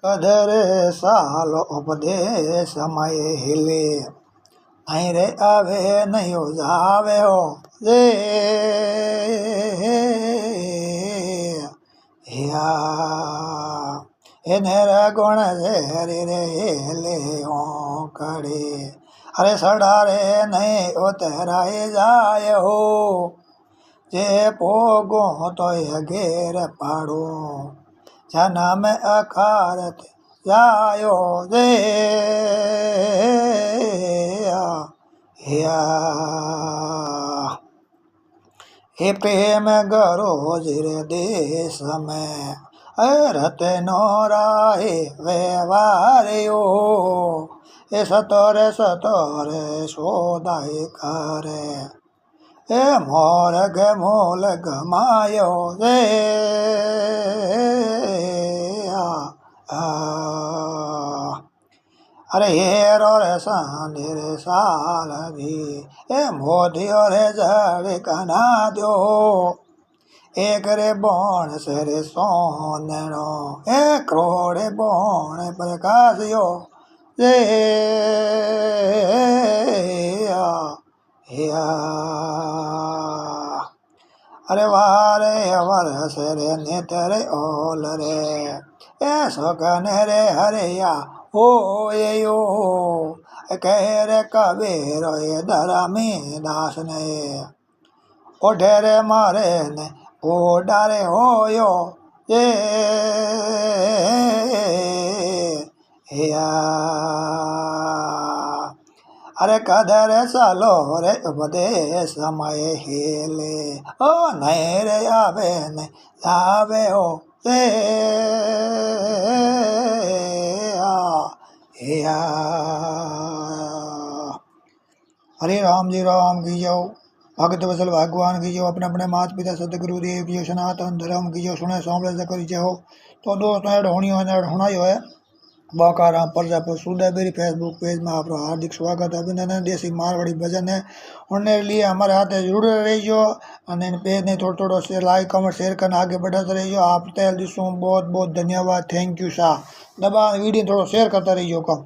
કધરે સાલો ઉપદેશ સમય हिले અહીં રે આવે નહીં જાવે હો રે યા એને રગુણ રે રે રે લે ઓકડે અરે સડારે નહીં ઉતરાય જાય હો જે પોગો તોય ઘેર પાડો જન્મ અખારત જાયો રે हे प्रेम गरो जिरे देश में रत नो राहे व्यवहारियो ए सतोरे सोदाय करे ए मोर ग मोल गमायो रे अरे हेरो रे सांडे रे साल भी ए मोदियो रे जड़ कना दो एक रे बोण से रे सोननो ए क्रोड़े बोण प्रकाशयो रे अरे वारे वर्ष रे नेतरे ओल रे ए सगन रे हरिया ओ यो कह रे कबीर ये धर्मी दास ने ओढ़े रे मारे ने ओडारे हो यो ये अरे कदर सालो रे उपदेश समय हिले ओ नहीं रे आवे ने आवे हो रे हरे राम जी राम की जो भगत वसल भगवान की जो अपने अपने माता पिता सतगुरु देव जी सनातन धर्म की जो सुने सामने से करी हो तो दोस्तों ऐड होनी हो ऐड होना ही है बाकाराम प्रजापुर सुदेबेरी फेसबुक पेज में आपका हार्दिक स्वागत है अभिनंदन देसी मारवाड़ी भजन है उनके लिए हमारे हाथ जुड़ रहियो और पेज ने थोड़ा थोड़ा शेयर लाइक कमेंट शेयर करना आगे बढ़ाते रहियो आप तेल दिशों बहुत बहुत धन्यवाद थैंक यू शाह दबा वीडियो थोड़ा शेयर करता रहियो कम